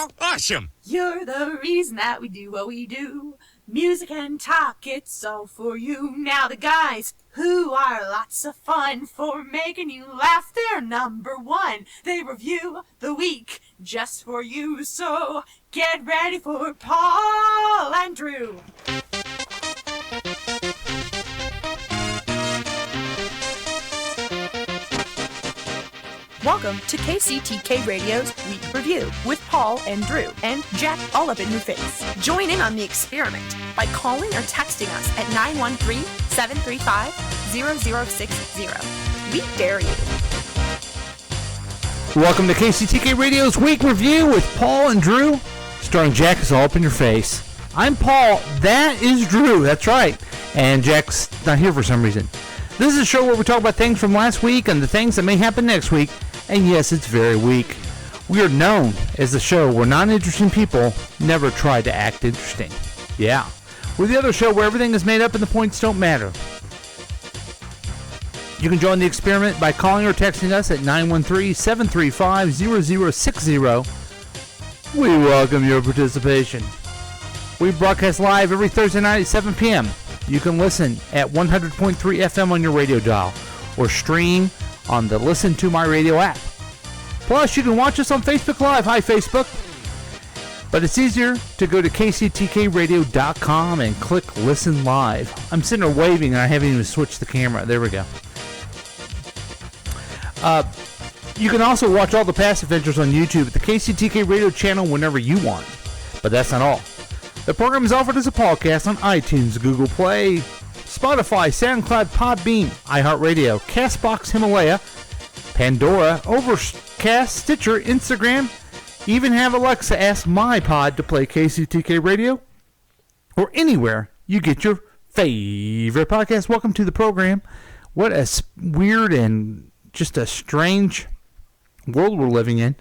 now? Awesome. You're the reason that we do what we do. Music and talk, it's all for you. Now the guys who are lots of fun for making you laugh, they're number one. They review the week just for you. So get ready for Paul and Drew. Welcome to KCTK Radio's Week Review with Paul and Drew and Jack all up in your face. Join in on the experiment by calling or texting us at 913-735-0060. We dare you. Welcome to KCTK Radio's Week Review with Paul and Drew, starring Jack is all up in your face. I'm Paul, that is Drew, that's right, and Jack's not here for some reason. This is a show where we talk about things from last week and the things that may happen next week. And yes, it's very weak. We are known as the show where non-interesting people never try to act interesting. Yeah. We're the other show where everything is made up and the points don't matter. You can join the experiment by calling or texting us at 913-735-0060. We welcome your participation. We broadcast live every Thursday night at 7 p.m. You can listen at 100.3 FM on your radio dial or stream on the Listen to My Radio app. Plus, you can watch us on Facebook Live. Hi, Facebook. But it's easier to go to kctkradio.com and click Listen Live. I'm sitting there waving and I haven't even switched the camera. There we go. You can also watch all the past adventures on YouTube at the KCTK Radio channel whenever you want. But that's not all. The program is offered as a podcast on iTunes, Google Play, Spotify, SoundCloud, Podbean, iHeartRadio, CastBox, Himalaya, Pandora, Overcast, Stitcher, Instagram. Even have Alexa ask my pod to play KCTK Radio or anywhere you get your favorite podcast. Welcome to the program. What a weird and just a strange world we're living in.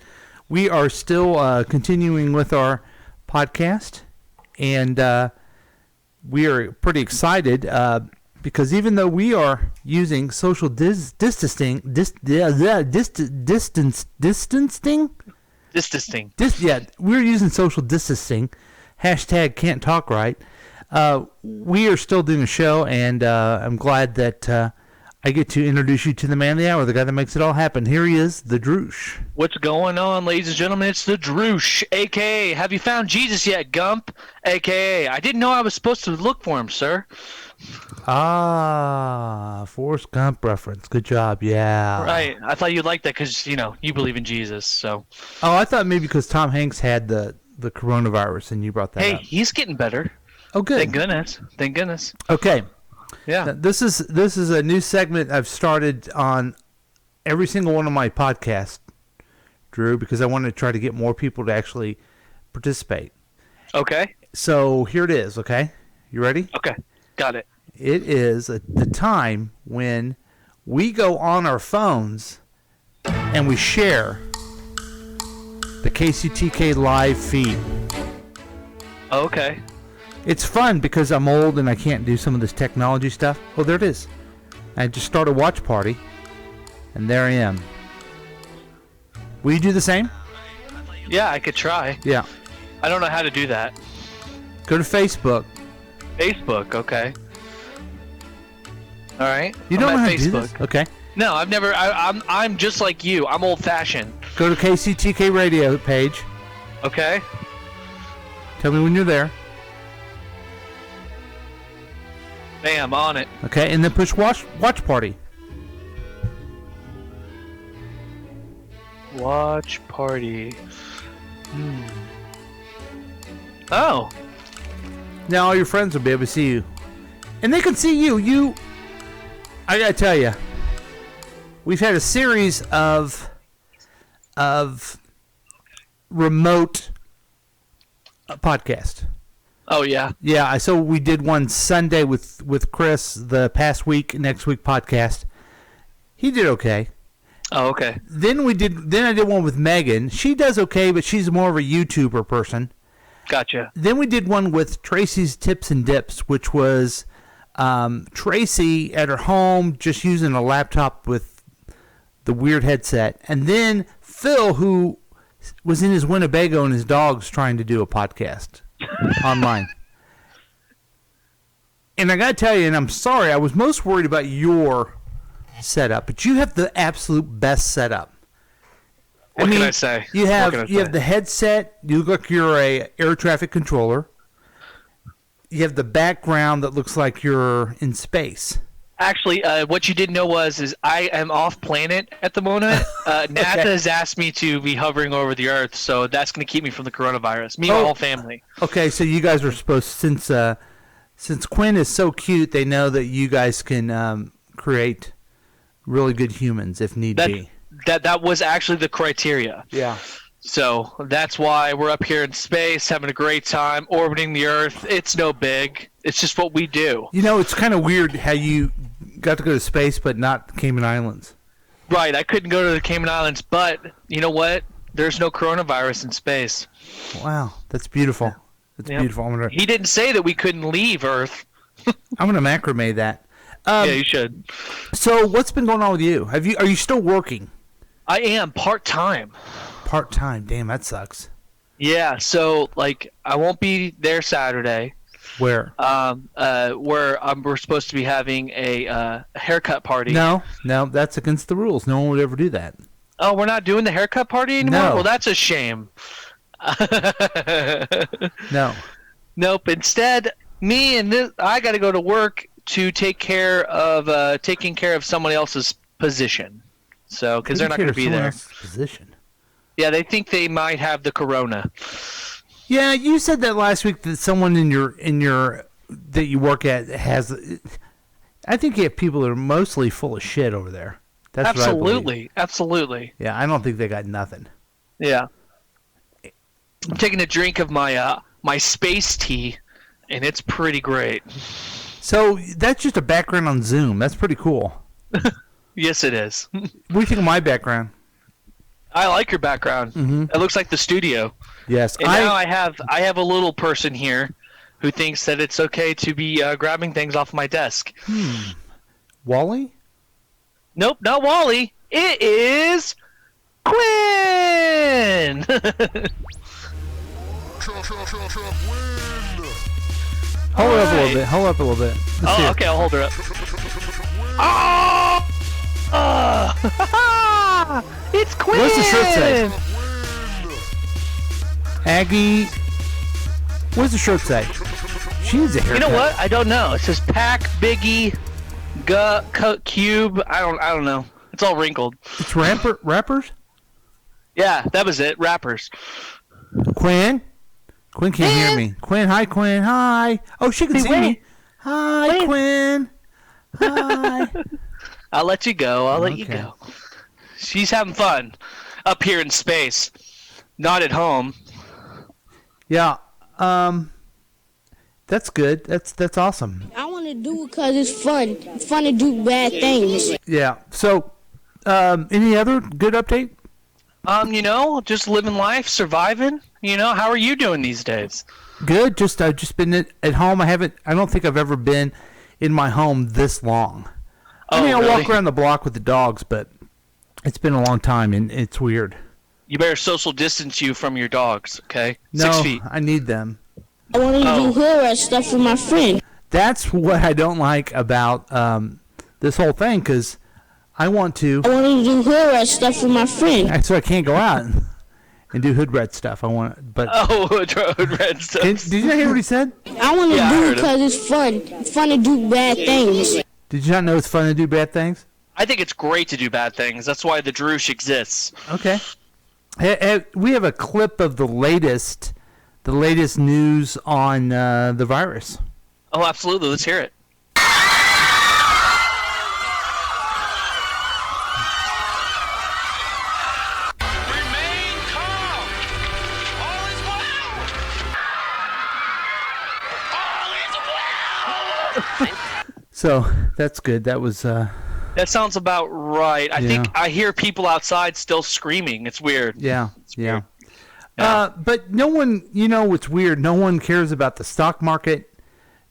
We are still continuing with our podcast, and we are pretty excited because even though we are using social distancing, we're using social distancing. Hashtag can't talk right. We are still doing a show, and I'm glad that I get to introduce you to the man of the hour, the guy that makes it all happen. Here he is, the Droosh. What's going on, ladies and gentlemen? It's the Droosh, a.k.a. Have you found Jesus yet, Gump? A.k.a. I didn't know I was supposed to look for him, sir. Ah, Forrest Gump reference. Good job, yeah. Right. I thought you'd like that because, you know, you believe in Jesus, so. Oh, I thought maybe because Tom Hanks had the coronavirus and you brought that up. Hey, he's getting better. Oh, good. Thank goodness. Thank goodness. Okay. Yeah. Now, this is a new segment I've started on every single one of my podcasts, Drew, because I want to try to get more people to actually participate. Okay. So here it is, okay? You ready? Okay. Got it. It is the time when we go on our phones and we share the KCTK live feed. Okay. It's fun because I'm old and I can't do some of this technology stuff. Oh, there it is. I just start a watch party, and there I am. Will you do the same? Yeah, I could try. Yeah. I don't know how to do that. Go to Facebook. Facebook, okay. All right. You don't know how to Facebook. do this? Okay. No, I've never. I'm just like you. I'm old-fashioned. Go to KCTK Radio page. Okay. Tell me when you're there. Bam, on it. Okay, and then push watch party. Watch party. Oh. Now all your friends will be able to see you. And they can see you. I gotta tell you, we've had a series of remote podcasts. Oh, yeah. Yeah, so we did one Sunday with Chris, the past week, next week podcast. He did okay. Oh, okay. Then I did one with Megan. She does okay, but she's more of a YouTuber person. Gotcha. Then we did one with Tracy's Tips and Dips, which was Tracy at her home just using a laptop with the weird headset. And then Phil, who was in his Winnebago and his dog's trying to do a podcast online. And I got to tell you, and I'm sorry, I was most worried about your setup, but you have the absolute best setup. What can I say? You have the headset. You look like you're a air traffic controller. You have the background that looks like you're in space. Actually, what you didn't know is I am off planet at the moment. NASA has asked me to be hovering over the Earth, so that's going to keep me from the coronavirus. Me and my whole family. Okay, so you guys are supposed, since Quinn is so cute, they know that you guys can create really good humans if need be. That was actually the criteria. Yeah. So that's why we're up here in space, having a great time, orbiting the Earth. It's no big. It's just what we do. You know, it's kind of weird how you got to go to space, but not the Cayman Islands. Right. I couldn't go to the Cayman Islands, but you know what? There's no coronavirus in space. Wow, that's beautiful. That's beautiful. He didn't say that we couldn't leave Earth. I'm gonna macrame that. Yeah, you should. So, what's been going on with you? Are you still working? I am part-time. Part-time. Damn, that sucks. Yeah, so like I won't be there Saturday. Where? We're supposed to be having a haircut party. No, that's against the rules. No one would ever do that. Oh, we're not doing the haircut party anymore? No. Well, that's a shame. No. Nope. Instead, I got to go to work to take care of taking care of someone else's position. So, because they're not going to be there. Position. Yeah, they think they might have the corona. Yeah, you said that last week that someone in your that you work at has. I think you have people that are mostly full of shit over there. That's absolutely. Yeah, I don't think they got nothing. Yeah, I'm taking a drink of my my space tea, and it's pretty great. So that's just a background on Zoom. That's pretty cool. Yes, it is. What do you think of my background? I like your background. Mm-hmm. It looks like the studio. Yes. And now I have a little person here who thinks that it's okay to be grabbing things off my desk. Wally? Nope, not Wally. It is Quinn. Hold it up a little bit. Hold up a little bit. Okay, I'll hold her up. It's Quinn! What's the shirt say? Aggie. What does the shirt say? She needs a haircut. You know what? I don't know. It says Pack Biggie Cube. I don't know. It's all wrinkled. It's rappers? Yeah, that was it. Rappers. Quinn? Quinn can't hear me. Quinn, hi Quinn. Hi. Oh, she can see me. Hi, Quinn. Hi. I'll let you go. I'll let you go. She's having fun up here in space, not at home. Yeah. That's good. That's awesome. I want to do it because it's fun. It's fun to do bad things. Yeah. So, any other good update? Just living life, surviving. How are you doing these days? Good. I've just been at home. I don't think I've ever been in my home this long. I mean, I walk around the block with the dogs, but it's been a long time, and it's weird. You better social distance you from your dogs, okay? No, 6 feet. I need them. I want to do hood rat stuff with my friend. That's what I don't like about this whole thing, because I want to do hood rat stuff with my friend. So I can't go out and do hood rat stuff. Hood rat stuff. Did you not hear what he said? I want to do it because it's fun. It's fun to do bad things. Did you not know it's fun to do bad things? I think it's great to do bad things. That's why the Droosh exists. Okay. We have a clip of the latest news on the virus. Oh, absolutely. Let's hear it. Remain calm. All is well. All is well. So that's good. That was. That sounds about right. I think I hear people outside still screaming. It's weird. Yeah. Weird. But no one, what's weird, no one cares about the stock market.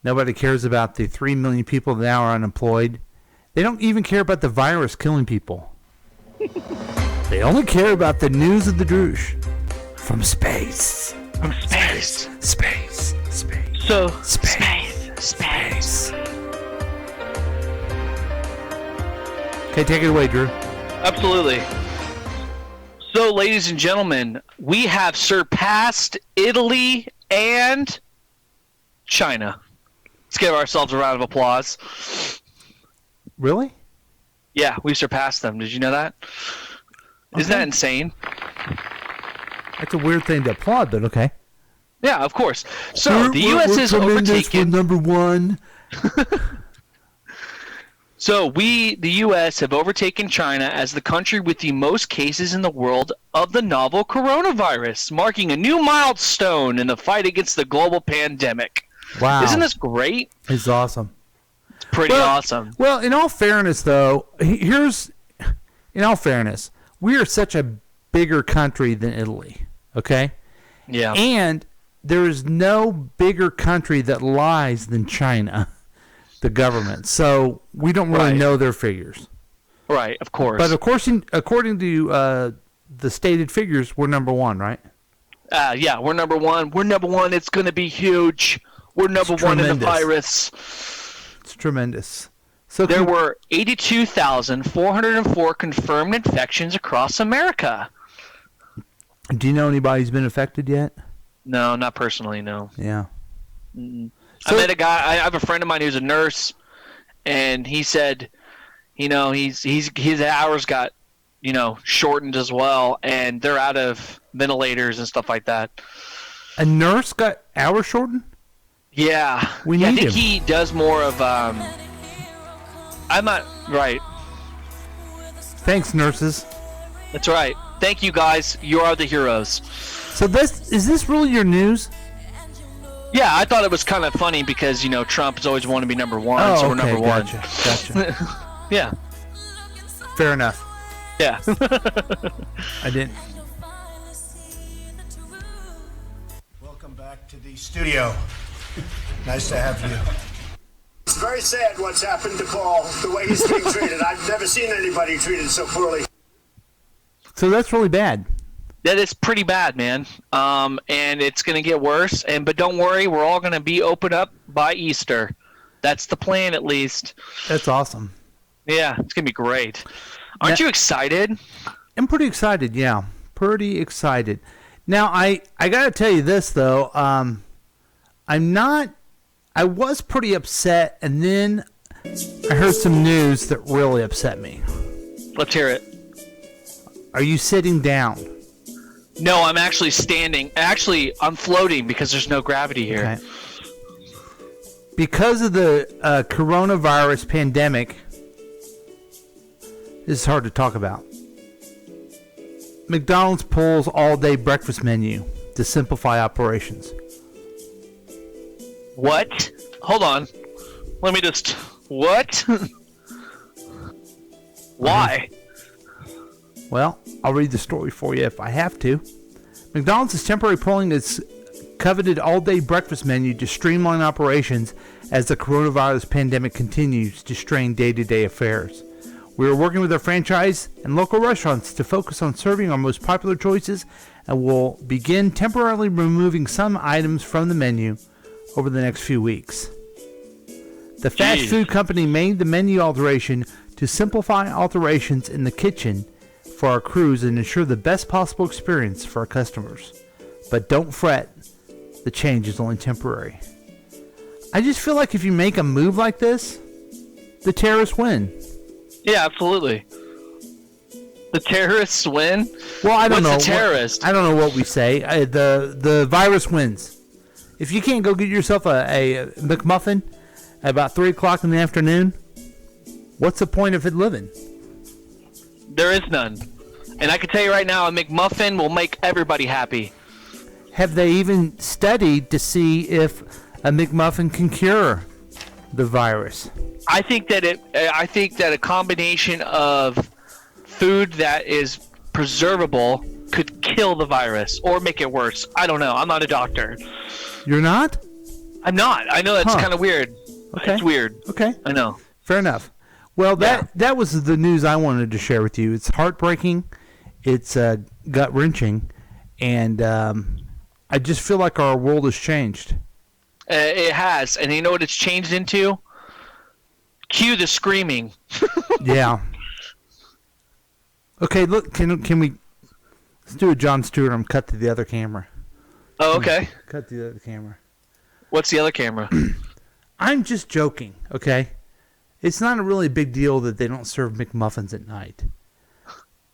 Nobody cares about the 3 million people that now are unemployed. They don't even care about the virus killing people. They only care about the news of the Droosh. From space. From space. Space. Space. So, Space. Okay, take it away, Drew. Absolutely. So, ladies and gentlemen, we have surpassed Italy and China. Let's give ourselves a round of applause. Really? Yeah, we surpassed them. Did you know that? Isn't that insane? That's a weird thing to applaud, but okay. Yeah, of course. So, the U.S. is overtaken. We're number one. So the U.S. have overtaken China as the country with the most cases in the world of the novel coronavirus, marking a new milestone in the fight against the global pandemic. Wow. Isn't this great? It's awesome. It's pretty awesome. Well, in all fairness, though, we are such a bigger country than Italy, okay? Yeah. And there is no bigger country that lies than China. The government, so we don't really know their figures. Right, of course. But of course, according to the stated figures, we're number one, right? Yeah, we're number one. We're number one. It's going to be huge. We're number one in the virus. It's tremendous. So there were 82,404 confirmed infections across America. Do you know anybody who's been affected yet? No, not personally. No. Yeah. Mm-mm. So, I met a guy. I have a friend of mine who's a nurse, and he said, his hours got, shortened as well, and they're out of ventilators and stuff like that. A nurse got hours shortened? Yeah. We need I think him. he does more of. I'm not right. Thanks, nurses. That's right. Thank you, guys. You are the heroes. So is this really your news? Yeah, I thought it was kind of funny because, Trump has always wanted to be number one, so we're number one. Gotcha. Yeah. Fair enough. Yeah. I didn't. Welcome back to the studio. Nice to have you. It's very sad what's happened to Paul, the way he's being treated. I've never seen anybody treated so poorly. So that's really bad. That is pretty bad, man. And it's going to get worse. But don't worry, we're all going to be opened up by Easter. That's the plan, at least. That's awesome. Yeah, it's going to be great. Aren't you excited? I'm pretty excited, yeah. Pretty excited. Now, I got to tell you this, though. I was pretty upset, and then I heard some news that really upset me. Let's hear it. Are you sitting down? No, I'm actually standing. Actually, I'm floating because there's no gravity here. Okay. Because of the coronavirus pandemic, this is hard to talk about. McDonald's pulls all-day breakfast menu to simplify operations. What? Hold on. Let me just... What? Why? Well, I'll read the story for you if I have to. McDonald's is temporarily pulling its coveted all-day breakfast menu to streamline operations as the coronavirus pandemic continues to strain day-to-day affairs. We are working with our franchise and local restaurants to focus on serving our most popular choices and will begin temporarily removing some items from the menu over the next few weeks. The fast food company made the menu alteration to simplify alterations in the kitchen for our crews and ensure the best possible experience for our customers. But don't fret, the change is only temporary. I just feel like if you make a move like this, the terrorists win. Yeah, absolutely. The terrorists win? Well, I don't know. What's a terrorist? I don't know what we say. The virus wins. If you can't go get yourself a McMuffin at about 3 o'clock in the afternoon, what's the point of it living? There is none. And I can tell you right now, a McMuffin will make everybody happy. Have they even studied to see if a McMuffin can cure the virus? I think that a combination of food that is preservable could kill the virus or make it worse. I don't know. I'm not a doctor. You're not? I'm not. I know that's kind of weird. Okay. It's weird. Okay. I know. Fair enough. Well, that was the news I wanted to share with you. It's heartbreaking. It's gut-wrenching. And I just feel like our world has changed. It has. And you know what it's changed into? Cue the screaming. Yeah. Okay, look, can we... Let's do a Jon Stewart. I'm cut to the other camera. Oh, okay. Cut to the other camera. What's the other camera? I'm just joking, okay? It's not a really big deal that they don't serve McMuffins at night.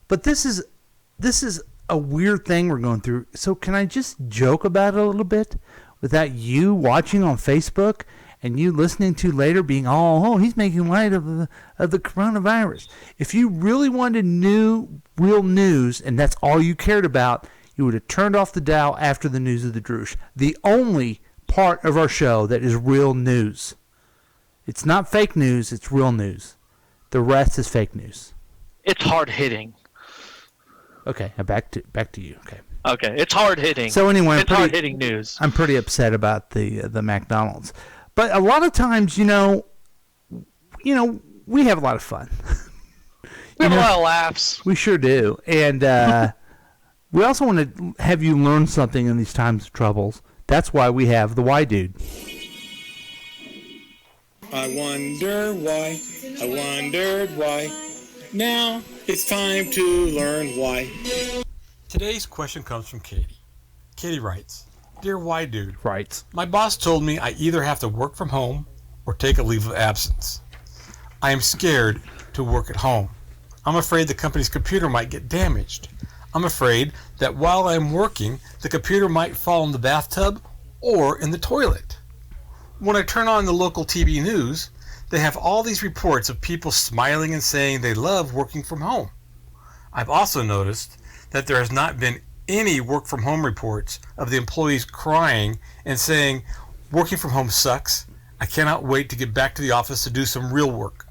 But this is a weird thing we're going through. So can I just joke about it a little bit without you watching on Facebook and you listening to later being, oh, he's making light of the coronavirus. If you really wanted real news and that's all you cared about, you would have turned off the dial after the news of the Droosh. The only part of our show that is real news. It's not fake news, it's real news. The rest is fake news. It's hard hitting. Okay, now back to you. Okay. Okay, it's hard hitting. So anyway, it's hard hitting news. I'm pretty upset about the McDonald's. But a lot of times, we have a lot of fun. We have a lot of laughs. We sure do. And we also want to have you learn something in these times of troubles. That's why we have the Why Dude. I wondered why. Now it's time to learn why. Today's question comes from Katie. Katie writes, Dear Why Dude, Writes, my boss told me I either have to work from home or take a leave of absence. I am scared to work at home. I'm afraid the company's computer might get damaged. I'm afraid that while I'm working, the computer might fall in the bathtub or in the toilet. When I turn on the local TV news, they have all these reports of people smiling and saying they love working from home. I've also noticed that there has not been any work from home reports of the employees crying and saying, working from home sucks. I cannot wait to get back to the office to do some real work.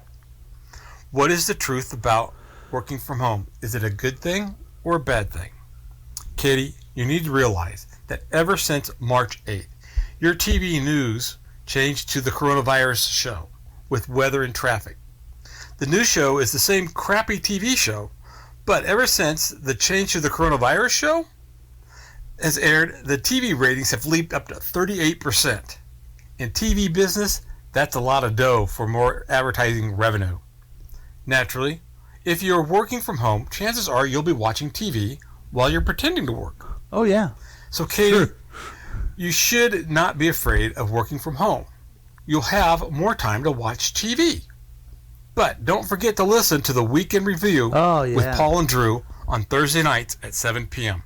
What is the truth about working from home? Is it a good thing or a bad thing? Katie, you need to realize that ever since March 8th, your TV news changed to the coronavirus show with weather and traffic. The news show is the same crappy TV show, but ever since the change to the coronavirus show has aired, the TV ratings have leaped up to 38%. In TV business, that's a lot of dough for more advertising revenue. Naturally, if you're working from home, chances are you'll be watching TV while you're pretending to work. Oh, yeah. So, Katie, you should not be afraid of working from home. You'll have more time to watch TV. But don't forget to listen to the Weekend Review with Paul and Drew on Thursday nights at 7 p.m.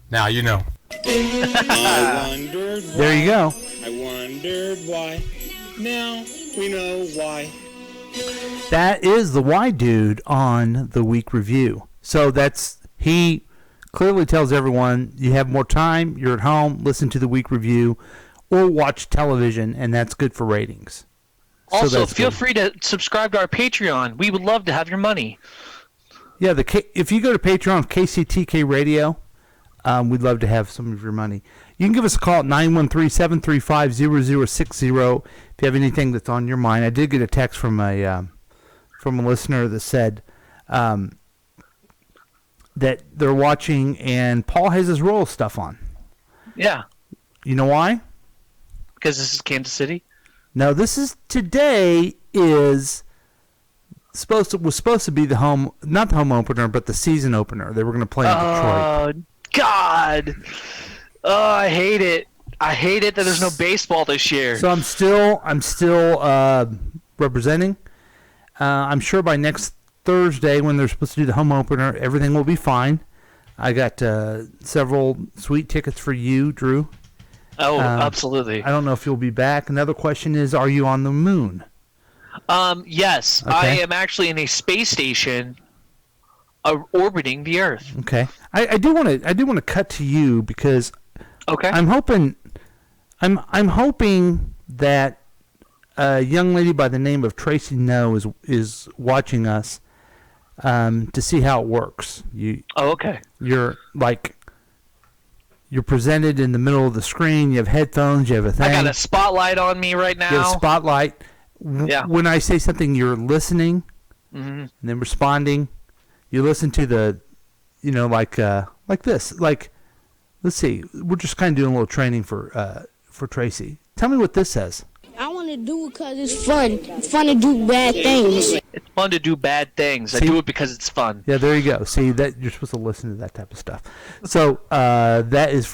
Now you know. I wondered why. There you go. I wondered why. Now we know why. That is the Why Dude on the Week Review. So he clearly tells everyone you have more time, you're at home, listen to the Week Review, or watch television, and that's good for ratings. Also, feel free to subscribe to our Patreon. We would love to have your money. Yeah, if you go to Patreon, KCTK Radio, we'd love to have some of your money. You can give us a call at 913-735-0060 if you have anything that's on your mind. I did get a text from a listener that said that they're watching and Paul has his royal stuff on. Yeah. You know why? Because this is Kansas City? No, today was supposed to be not the home opener, but the season opener. They were going to play in Detroit. Oh, God. Oh, I hate it. I hate it that there's no baseball this year. So I'm still representing. I'm sure by next Thursday when they're supposed to do the home opener, everything will be fine. I got several sweet tickets for you, Drew. Oh, absolutely. I don't know if you'll be back. Another question is, are you on the moon? Yes. Okay. I am actually in a space station orbiting the Earth. Okay. I do want to cut to you because I'm hoping that a young lady by the name of Tracy No is watching us to see how it works. Okay. You're presented in the middle of the screen. You have headphones. You have a thing. I got a spotlight on me right now. You have a spotlight. Yeah. When I say something, you're listening and then responding. You listen to the, like this. Like Let's see. We're just kind of doing a little training for Tracy. Tell me what this says. I want to do it because it's fun. It's fun to do bad things. It's fun to do bad things. I See? do it because it's fun. Yeah, there you go. See, that you're supposed to listen to that type of stuff. So that's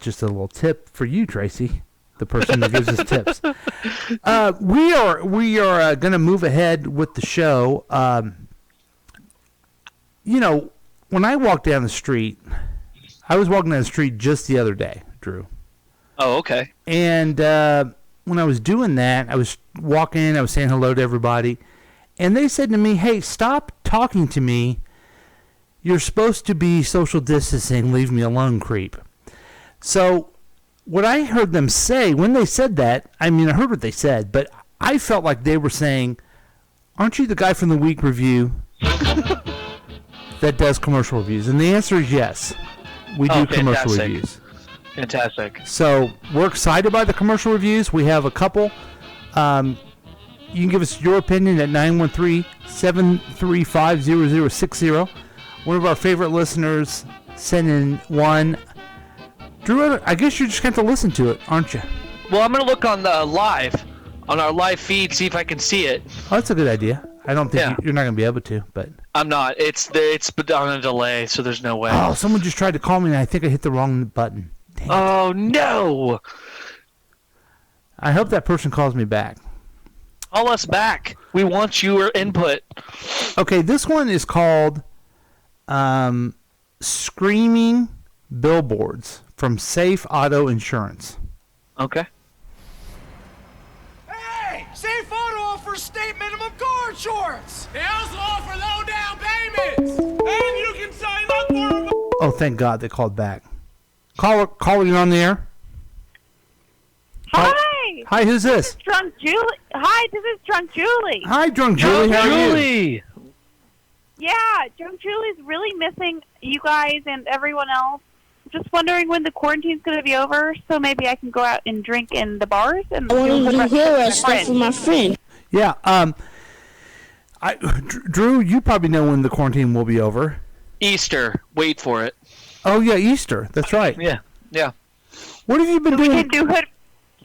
just a little tip for you, Tracy, the person that gives us tips. We are going to move ahead with the show. When I walk down the street, I was walking down the street just the other day, Drew. Oh, okay. And when I was doing that, I was walking, I was saying hello to everybody, and they said to me, "Hey, stop talking to me. You're supposed to be social distancing. Leave me alone, creep." So what I heard them say, when they said that, I mean, I heard what they said, but I felt like they were saying, "Aren't you the guy from the Week Review that does commercial reviews?" And the answer is yes. We do commercial reviews. Fantastic. So we're excited by the commercial reviews. We have a couple. You can give us your opinion at 913-735-0060. One of our favorite listeners sent in one. Drew, I guess you're just going to have to listen to it, aren't you? Well, I'm going to look on the on our live feed, see if I can see it. Oh, that's a good idea. I don't think you're not going to be able to, but I'm not. It's on a delay, so there's no way. Oh, someone just tried to call me, and I think I hit the wrong button. Dang. Oh, no. I hope that person calls me back. Call us back. We want your input. Okay, this one is called Screaming Billboards from Safe Auto Insurance. Okay. Hey! Safe Auto offers state minimum car insurance! They also offer low down payments! And you can sign up for... Oh, thank God they called back. Caller, you on the air? Hi. Hi, who's this? Drunk Julie. Hi, this is Drunk Julie. Hi, Drunk Julie. How are you? Yeah, Drunk Julie's really missing you guys and everyone else. Just wondering when the quarantine's going to be over, so maybe I can go out and drink in the bars and I want to do hair stuff with my friend. Yeah. Drew, you probably know when the quarantine will be over. Easter. Wait for it. Oh yeah, Easter. That's right. Yeah. What have you been doing?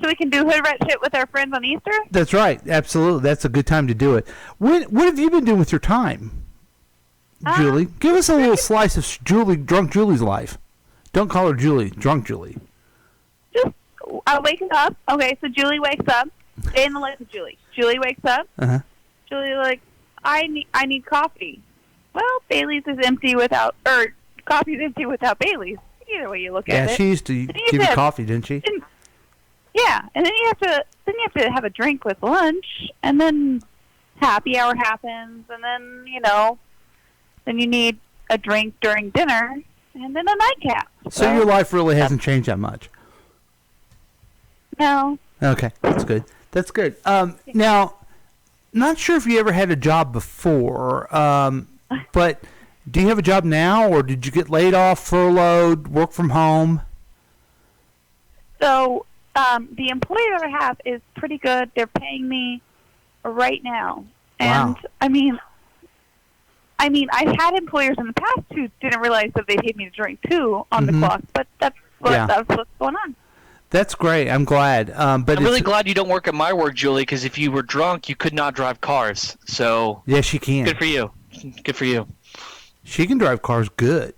So we can do hood rat shit with our friends on Easter? That's right. Absolutely. That's a good time to do it. What have you been doing with your time, Julie? Give us a little slice of Drunk Julie's life. Don't call her Julie. Drunk Julie. Just waking up. Okay, so Julie wakes up. Stay in the life of Julie. Julie wakes up. Julie like, I need coffee. Well, Bailey's is empty without, or coffee's empty without Bailey's. Either way you look at it. Yeah, she used to give you coffee, didn't she? Yeah, and then you have to have a drink with lunch, and then happy hour happens, and then then you need a drink during dinner, and then a nightcap. So your life really hasn't changed that much. No. Okay, that's good. That's good. Now, not sure if you ever had a job before, but do you have a job now, or did you get laid off, furloughed, work from home? So the employer that I have is pretty good. They're paying me right now, and wow. I mean, I've had employers in the past who didn't realize that they paid me to drink too on the clock, but that's what's going on. That's great. I'm glad. But I'm really glad you don't work at my work, Julie, because if you were drunk, you could not drive cars. So yeah, she can. Good for you. Good for you. She can drive cars good.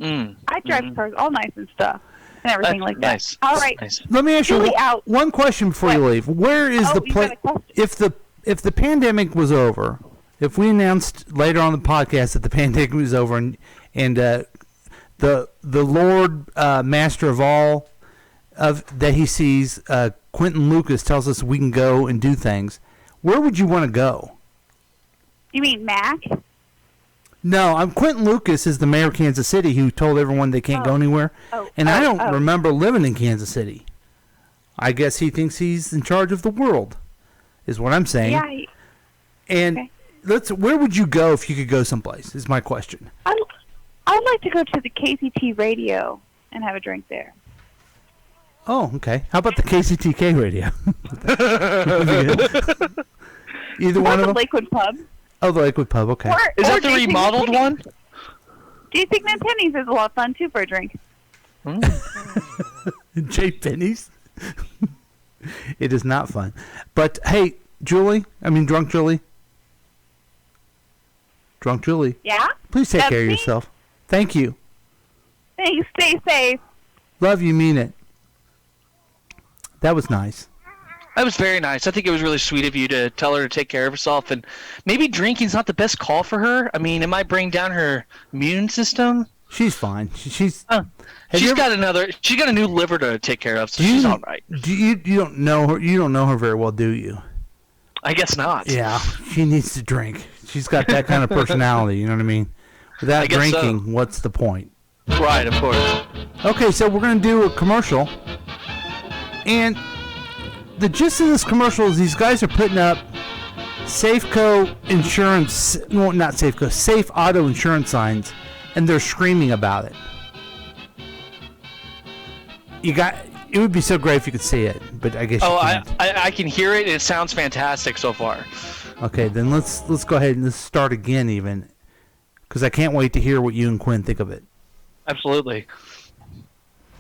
I drive cars all nice and stuff and everything like that. Nice. All right. Nice. Let me ask you one question before you leave. Where is the place? If the pandemic was over, if we announced later on the podcast that the pandemic was over, and the Lord Master of all that He sees, Quentin Lucas tells us we can go and do things, where would you want to go? You mean Mac? No, Quentin Lucas is the mayor of Kansas City who told everyone they can't go anywhere. I don't remember living in Kansas City. I guess he thinks he's in charge of the world, is what I'm saying. Yeah. And where would you go if you could go someplace, is my question. I'd like to go to the KCT radio and have a drink there. Oh, okay. How about the KCTK radio? Either one of them? The Lakewood Pub. Oh, the Lakewood Pub, okay. Is that the remodeled one? Do you think that Penny's is a lot of fun, too, for a drink? J. Penny's. It is not fun. But hey, Drunk Julie. Drunk Julie. Yeah? Please take That's care of me? yourself. Thank you. Thanks. Stay safe. Love you, mean it. That was nice. That was very nice. I think it was really sweet of you to tell her to take care of herself, and maybe drinking's not the best call for her. I mean, it might bring down her immune system. She's fine. She's got a new liver to take care of, so she's all right. You don't know her. You don't know her very well, do you? I guess not. Yeah, she needs to drink. She's got that kind of personality. You know what I mean? Without drinking, what's the point? Right, of course. Okay, so we're gonna do a commercial, and the gist of this commercial is these guys are putting up Safeco insurance, well, not Safeco, Safe Auto insurance signs, and they're screaming about it. It would be so great if you could see it, but I guess you can't. I can hear it. It sounds fantastic so far. Okay, then let's go ahead and let's start again, even, because I can't wait to hear what you and Quinn think of it. Absolutely.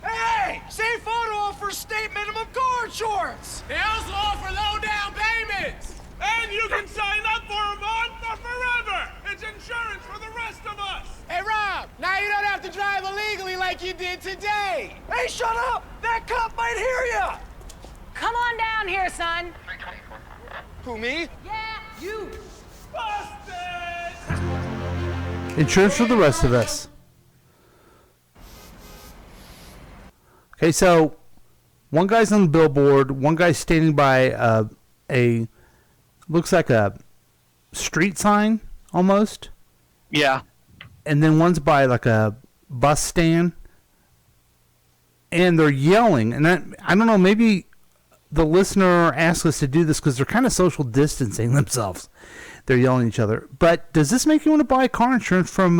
Hey! Safe Auto offers state minimum car insurance! They also offer low down payments! And you can sign up for a month or forever! It's insurance for the rest of us! Hey, Rob! Now you don't have to drive illegally like you did today! Hey, shut up! That cop might hear ya! Come on down here, son. Who, me? Yeah, you. Busted! Insurance for the rest of us. Okay, so one guy's on the billboard, one guy's standing by a looks like a street sign almost. Yeah. And then one's by like a bus stand, and they're yelling. And I don't know, maybe the listener asked us to do this because they're kind of social distancing themselves. They're yelling at each other. But does this make you want to buy car insurance from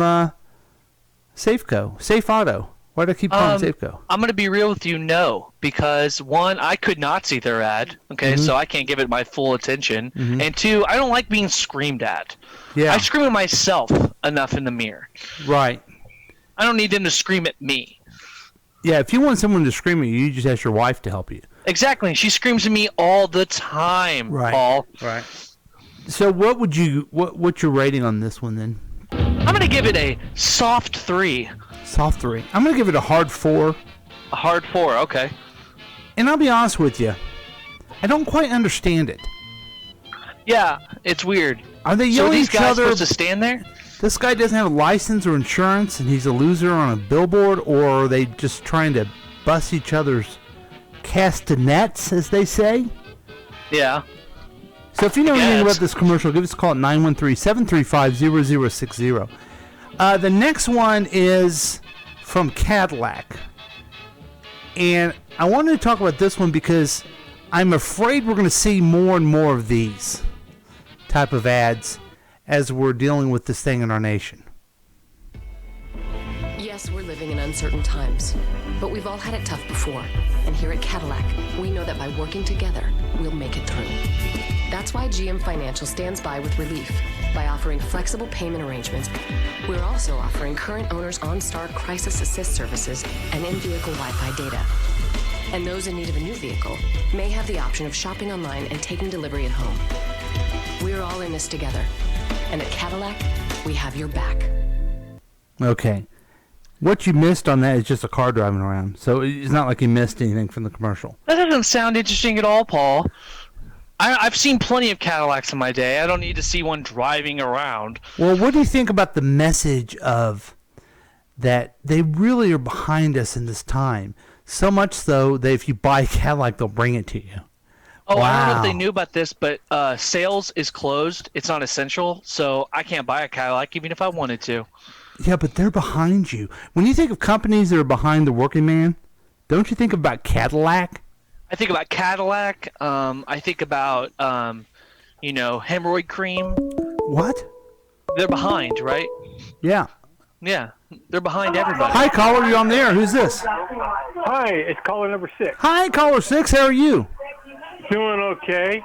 Safeco, Safe Auto? Why do I keep calling Safeco? I'm going to be real with you, no. Because, one, I could not see their ad, okay, so I can't give it my full attention. And two, I don't like being screamed at. Yeah. I scream at myself enough in the mirror. Right. I don't need them to scream at me. Yeah, if you want someone to scream at you, you just ask your wife to help you. Exactly. She screams at me all the time, Paul. Right. So what's your rating on this one then? I'm going to give it a soft 3. Soft 3. I'm going to give it a hard 4. A hard 4, okay. And I'll be honest with you, I don't quite understand it. Yeah, it's weird. Are they So yelling are these at each guys other? supposed to stand there? This guy doesn't have a license or insurance, and he's a loser on a billboard, or are they just trying to bust each other's castanets, as they say? Yeah. So if you know anything about this commercial, give us a call at 913-735-0060. The next one is from Cadillac. And I wanted to talk about this one because I'm afraid we're going to see more and more of these type of ads as we're dealing with this thing in our nation. Yes, we're living in uncertain times, but we've all had it tough before. And here at Cadillac, we know that by working together, we'll make it through. That's why GM Financial stands by with relief by offering flexible payment arrangements. We're also offering current owners OnStar Crisis Assist services and in-vehicle Wi-Fi data. And those in need of a new vehicle may have the option of shopping online and taking delivery at home. We're all in this together. And at Cadillac, we have your back. Okay. What you missed on that is just a car driving around. So it's not like you missed anything from the commercial. That doesn't sound interesting at all, Paul. I've seen plenty of Cadillacs in my day. I don't need to see one driving around. Well, what do you think about the message of that they really are behind us in this time? So much so that if you buy a Cadillac, they'll bring it to you. Oh, wow. I don't know if they knew about this, but sales is closed. It's not essential, so I can't buy a Cadillac even if I wanted to. Yeah, but they're behind you. When you think of companies that are behind the working man, don't you think about Cadillac? I think about Cadillac. I think about, hemorrhoid cream. What? They're behind, right? Yeah. Yeah, they're behind everybody. Hi, caller. You on there? Who's this? Hi, it's caller number 6. Hi, caller 6. How are you? Doing okay.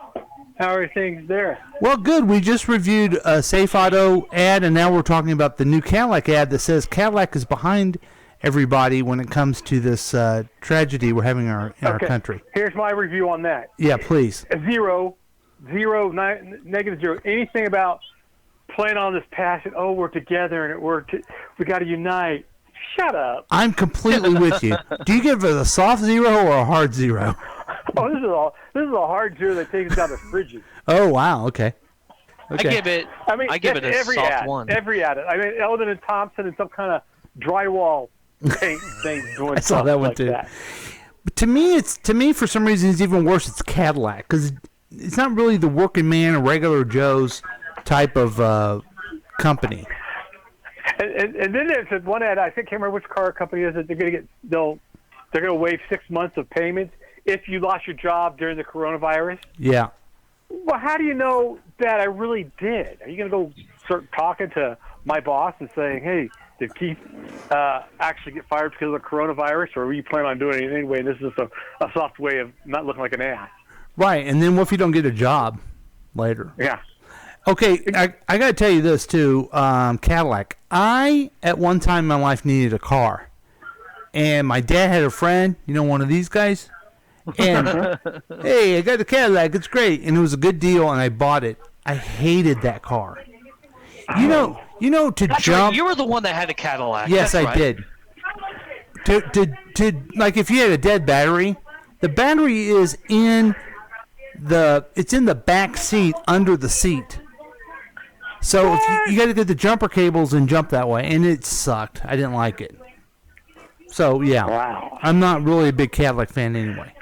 How are things there? Well, good. We just reviewed a Safe Auto ad, and now we're talking about the new Cadillac ad that says Cadillac is behind everybody when it comes to this tragedy we're having in our country. Here's my review on that. Yeah, please. Zero, negative zero. Anything about playing on this passion? Oh, we're together and we got to unite. Shut up. I'm completely with you. Do you give it a soft 0 or a hard 0? Oh, this is a hard 0 that takes us down to frigid. Oh wow. Okay. I give it a soft 1. Every ad. I mean, Eldon and Thompson and some kind of drywall paint thing doing I saw that one like too. that. But to me, for some reason, it's even worse. It's Cadillac because it's not really the working man or regular Joe's type of company. And then there's one ad. I can't remember which car company is it. They're going to waive 6 months of payments if you lost your job during the coronavirus. Yeah. Well, how do you know that I really did? Are you going to go start talking to my boss and saying, "Hey, did Keith actually get fired because of the coronavirus, or were you planning on doing it anyway?" And this is a soft way of not looking like an ass. Right, and then what if you don't get a job later? Yeah. Okay, I got to tell you this too, Cadillac. I, at one time in my life, needed a car. And my dad had a friend, one of these guys. And, hey, I got the Cadillac, it's great. And it was a good deal, and I bought it. I hated that car. You know, to That's jump. right. You were the one that had a Cadillac. Yes, That's I right. did. To like, if you had a dead battery, the battery is in the back seat under the seat. So if you got to get the jumper cables and jump that way, and it sucked. I didn't like it. So yeah, wow. I'm not really a big Cadillac fan anyway.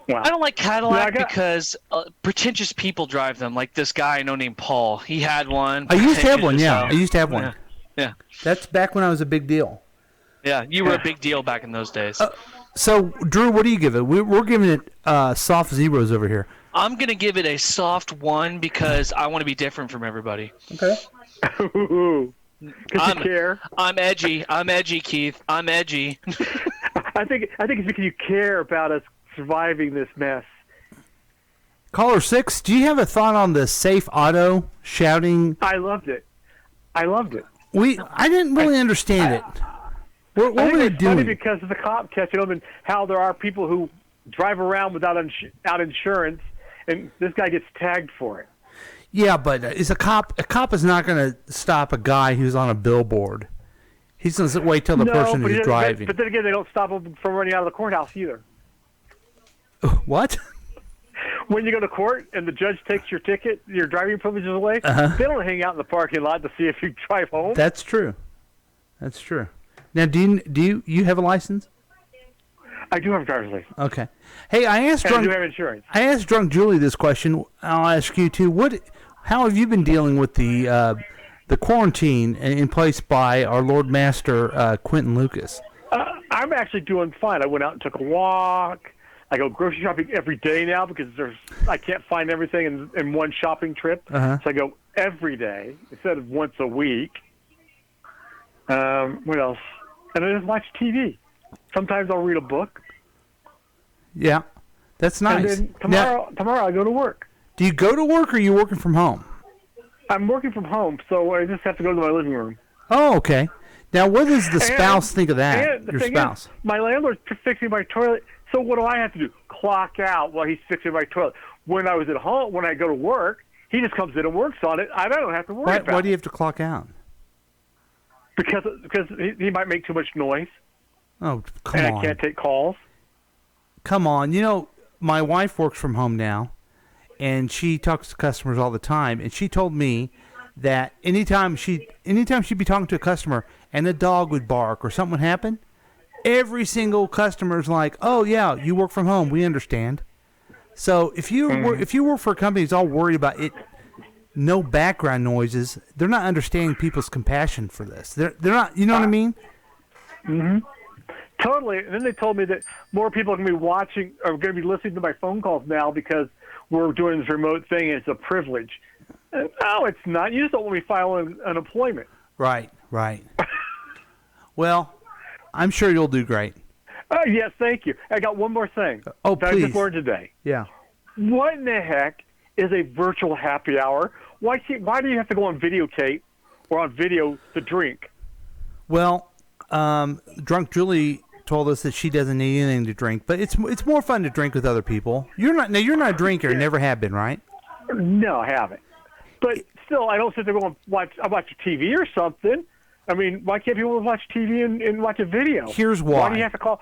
Wow. I don't like Cadillac because pretentious people drive them. Like this guy I know named Paul. He had one. I used to have one. pretentious Yeah, as I used to have one. hell. Yeah. That's back when I was a big deal. Yeah, you were a big deal back in those days. So Drew, what do you give it? We're giving it soft 0s over here. I'm gonna give it a soft 1 because I want to be different from everybody. Okay. Because you care. I'm edgy. I'm edgy, Keith. I'm edgy. I think it's because you care about us surviving this mess. Caller 6, do you have a thought on the safe auto shouting? I loved it. I didn't really understand it. What were they it's funny doing? because of the cop catching them and how there are people who drive around without insurance, and this guy gets tagged for it. Yeah, but is a cop is not going to stop a guy who's on a billboard. He's going to wait till the person who's driving. But then again, they don't stop him from running out of the courthouse either. What? When you go to court and the judge takes your ticket, your driving privileges away, they don't hang out in the parking lot to see if you drive home. That's true. Now, do you have a license? I do have a driver's license. Okay. Hey, I asked And I do have insurance. I asked Drunk Julie this question. I'll ask you too. How have you been dealing with the quarantine in place by our Lord Master Quentin Lucas? I'm actually doing fine. I went out and took a walk. I go grocery shopping every day now because I can't find everything in one shopping trip. So I go every day instead of once a week. What else? And I just watch TV. Sometimes I'll read a book. Yeah, that's nice. And then tomorrow I go to work. Do you go to work or are you working from home? I'm working from home, so I just have to go to my living room. Oh, okay. Now, what does the spouse think of that? And the Your thing spouse. is, my landlord's fixing my toilet, so what do I have to do? Clock out while he's fixing my toilet. When I was at home, when I go to work, he just comes in and works on it. I don't have to worry about it. Why do you have to clock out? Because he might make too much noise. Oh, come on. And I can't take calls. Come on. My wife works from home now, and she talks to customers all the time, and she told me that anytime she'd be talking to a customer and a dog would bark or something would happen, every single customer's like, "Oh yeah, you work from home. We understand." So if you work for a company that's all worried about it, no background noises, they're not understanding people's compassion for this. They're not. You know what I mean? Mm-hmm. Totally. And then they told me that more people are going to be watching or going to be listening to my phone calls now because we're doing this remote thing and it's a privilege. No, it's not. You just don't want me filing unemployment. Right. Well, I'm sure you'll do great. Yes, thank you. I got one more thing. Oh, that please. I just learned today. Yeah. What in the heck is a virtual happy hour? Why do you have to go on videotape or on video to drink? Well, Drunk Julie told us that she doesn't need anything to drink, but it's more fun to drink with other people. You're not a drinker, never have been, right? No, I haven't. But still, I don't sit there going watch TV or something. I mean, why can't people watch TV and watch a video? Here's why. Why do you have to call?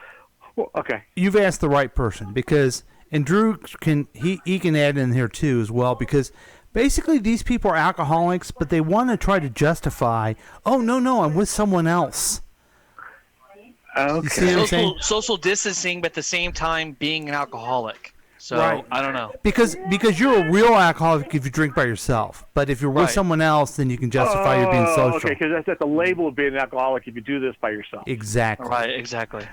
Well, okay. You've asked the right person because, and Drew can add in here too as well, because basically these people are alcoholics, but they want to try to justify, oh no, I'm with someone else. Okay. You see what I'm saying? Social distancing, but at the same time being an alcoholic. So Right. I don't know. Because you're a real alcoholic if you drink by yourself, but if you're with Right. someone else, then you can justify you being social. Okay, because that's the label of being an alcoholic if you do this by yourself. Exactly. Right, exactly.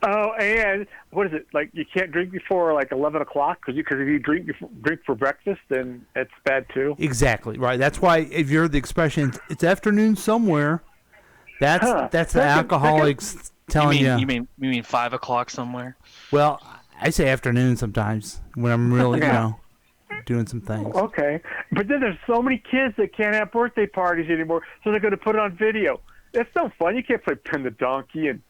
Oh, and what is it like? You can't drink before like 11 o'clock because if you drink for breakfast, then it's bad too. Exactly right. That's why if you heard the expression, it's afternoon somewhere. That's the alcoholics telling you. You mean 5 o'clock somewhere? Well, I say afternoon sometimes when I'm really doing some things. Okay, but then there's so many kids that can't have birthday parties anymore, so they're going to put it on video. It's no fun. You can't play pin the donkey and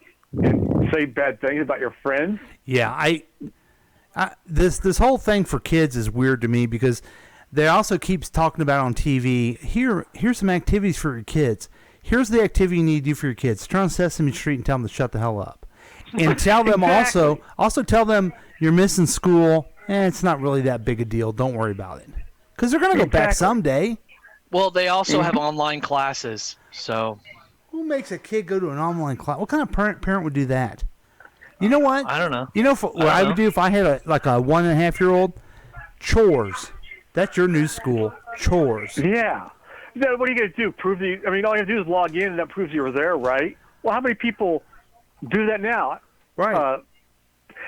say bad things about your friends. Yeah, I this whole thing for kids is weird to me because they also keeps talking about on TV. Here's some activities for your kids. Here's the activity you need to do for your kids. Turn on Sesame Street and tell them to shut the hell up. And tell them also tell them you're missing school. It's not really that big a deal. Don't worry about it. Because they're going to go back someday. Well, they also have online classes, so. Who makes a kid go to an online class? What kind of parent would do that? You know what? I don't know. You know what I would do if I had a 1.5-year-old? Chores. That's your new school. Chores. Yeah. Then what are you going to do? All you have to do is log in, and that proves you were there, right? Well, how many people do that now? Right.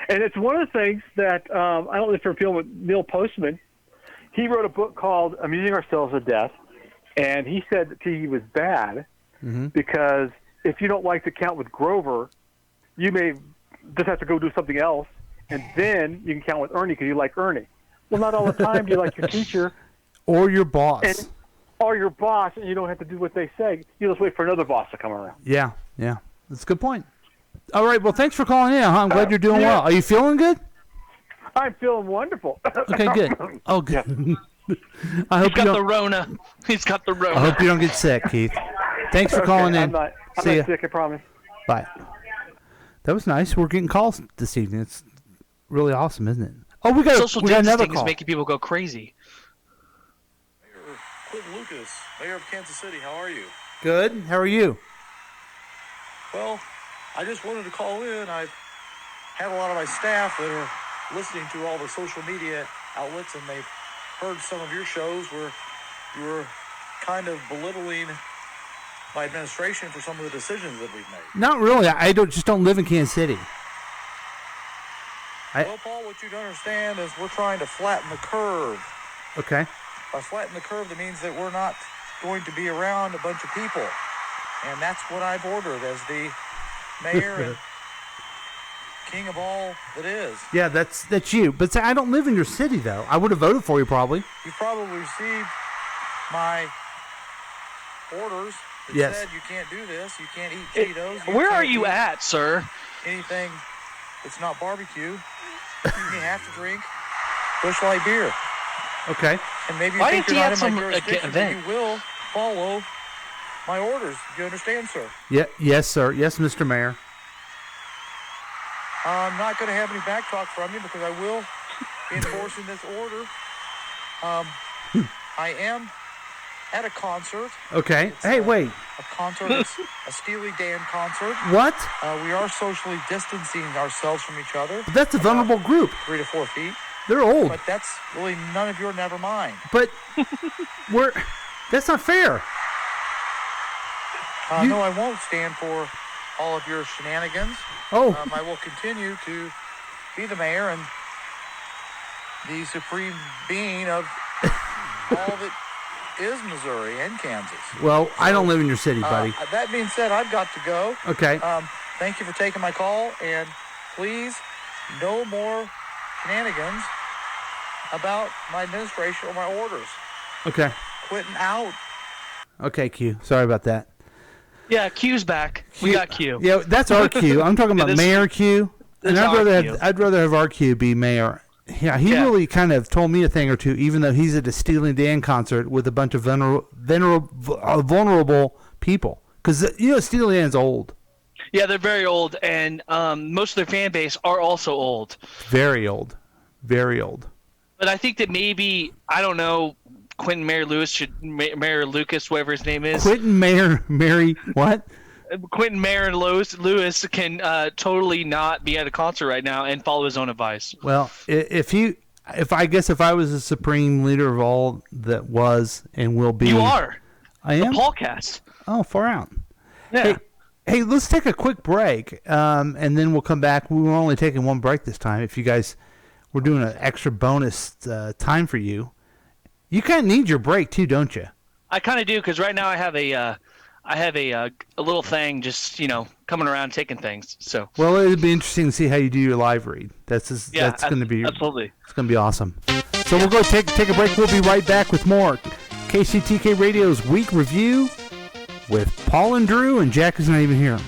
And it's one of the things that I don't know if you're familiar with Neil Postman. He wrote a book called Amusing Ourselves to Death, and he said that TV was bad because if you don't like to count with Grover, you may just have to go do something else, and then you can count with Ernie because you like Ernie. Well, not all the time do you like your teacher. Or your boss. Or your boss, and you don't have to do what they say. You just wait for another boss to come around. Yeah. That's a good point. All right, well, thanks for calling in. I'm glad you're doing well. Are you feeling good? I'm feeling wonderful. Okay, good. Oh, good. I hope He's got the Rona. He's got the Rona. I hope you don't get sick, Keith. Thanks for calling in. I'm not sick, I promise. Bye. That was nice. We're getting calls this evening. It's really awesome, isn't it? Oh, we got another distancing call. is making people go crazy. Mayor Quentin Lucas, Mayor of Kansas City, how are you? Good. How are you? Well, I just wanted to call in. I've had a lot of my staff that are listening to all the social media outlets, and they've heard some of your shows where you were kind of belittling my administration for some of the decisions that we've made. Not really. I just don't live in Kansas City. Well, Paul, what you don't understand is we're trying to flatten the curve. Okay. By flatten the curve, that means that we're not going to be around a bunch of people. And that's what I've ordered as the mayor and king of all that is. Yeah, that's you. But I don't live in your city, though. I would have voted for you, probably. You probably received my orders that Yes. said you can't do this, you can't eat Cheetos. Where are can't you eat at, sir? anything that's not barbecue. You have to drink Busch Light beer. Okay. And maybe you Why think is he you're not at in my some jurisdiction, but event? you will follow my orders. Do you understand, sir? Yeah. Yes, sir. Yes, Mr. Mayor. I'm not going to have any back talk from you because I will be enforcing this order. I am at a concert. Okay. It's, Hey, wait. A concert, it's a Steely Dan concert. What? We are socially distancing ourselves from each other. But that's a vulnerable group. 3 to 4 feet. They're old. But that's really none of your never mind. But that's not fair. No, I won't stand for all of your shenanigans. Oh. I will continue to be the mayor and the supreme being of all that is Missouri and Kansas. Well, I don't live in your city, buddy. That being said, I've got to go. Okay. Thank you for taking my call, and please, no more shenanigans about my administration or my orders. Okay. Quitting out. Okay, Q. Sorry about that. Yeah, Q's back. We got Q. Yeah, that's our Q. I'm talking about Mayor Q. And I'd rather have our Q be Mayor. Yeah, he really kind of told me a thing or two, even though he's at a Steely Dan concert with a bunch of vulnerable people. Because, Steely Dan's old. Yeah, they're very old, and most of their fan base are also old. Very old. Very old. But I think that maybe, I don't know, Quentin Mayor Lucas, whatever his name is. Quentin Mary, what? Quentin Mayor Lewis can totally not be at a concert right now and follow his own advice. Well, if I was a supreme leader of all that was and will be. You are. I am? The Paulcast. Oh, far out. Yeah. Hey, let's take a quick break, and then we'll come back. We were only taking one break this time. If you guys were doing an extra bonus time for you. You kind of need your break too, don't you? I kind of do, because right now I have a little thing just coming around taking things. So. Well, it'd be interesting to see how you do your live read. That's going to be absolutely. It's going to be awesome. So we'll go take a break. We'll be right back with more KCTK Radio's week review with Paul and Drew, and Jack is not even here.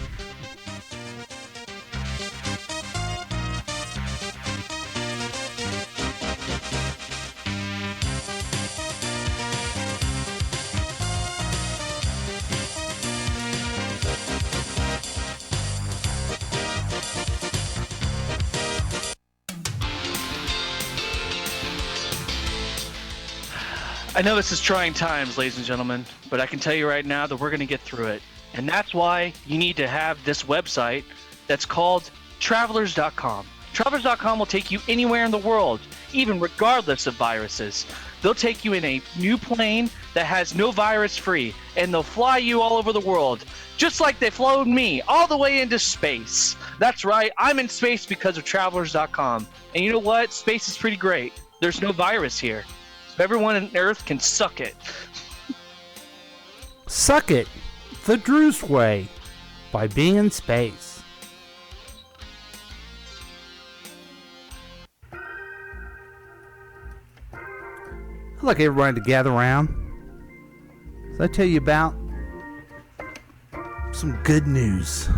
I know this is trying times, ladies and gentlemen, but I can tell you right now that we're going to get through it. And that's why you need to have this website that's called Travelers.com. Travelers.com will take you anywhere in the world, even regardless of viruses. They'll take you in a new plane that has no virus free, and they'll fly you all over the world, just like they flown me all the way into space. That's right, I'm in space because of Travelers.com. And you know what? Space is pretty great. There's no virus here. Everyone on Earth can suck it. Suck it the Drew's way by being in space. I'd like everybody to gather around. So I tell you about some good news.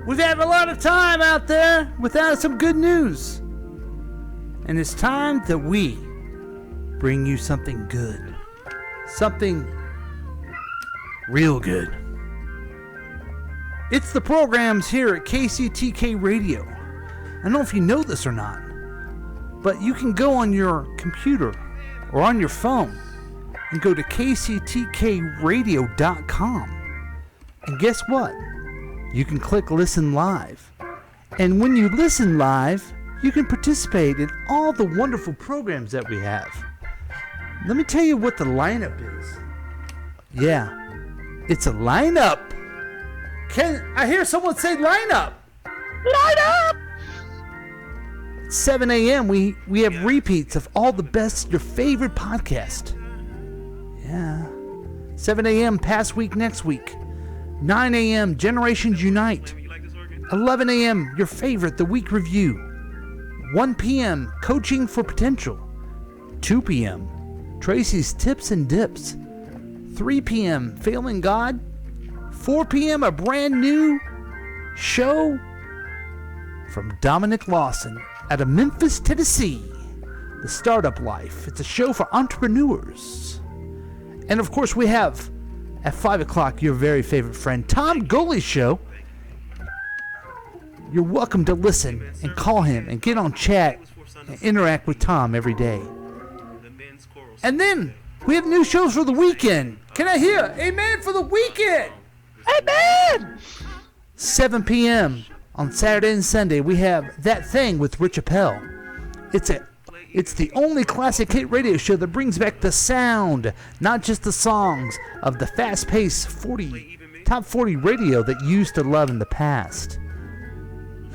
We've had a lot of time out there without some good news. And it's time that we bring you something good. Something real good. It's the programs here at KCTK Radio. I don't know if you know this or not, but you can go on your computer or on your phone and go to kctkradio.com. And guess what? You can click Listen Live. And when you listen live, you can participate in all the wonderful programs that we have. Let me tell you what the lineup is. Yeah, it's a lineup. Can I hear someone say lineup? Lineup! 7 a.m. We have repeats of all the best, your favorite podcast. Yeah. 7 a.m. past week, next week. 9 a.m. Generations Unite. 11 a.m. your favorite, the week review. 1 p.m. Coaching for Potential. 2 p.m. Tracy's Tips and Dips. 3 p.m. Failing God. 4 p.m. a brand new show from Dominic Lawson out of Memphis, Tennessee. The Startup Life. It's a show for entrepreneurs. And of course we have at 5 o'clock your very favorite friend Tom Goley's show. You're welcome to listen and call him and get on chat and interact with Tom every day. And then we have new shows for the weekend. Can I hear amen for the weekend? Amen! 7 p.m. on Saturday and Sunday, we have That Thing with Rich Appel. It's the only classic hit radio show that brings back the sound, not just the songs, of the fast-paced top 40 radio that you used to love in the past.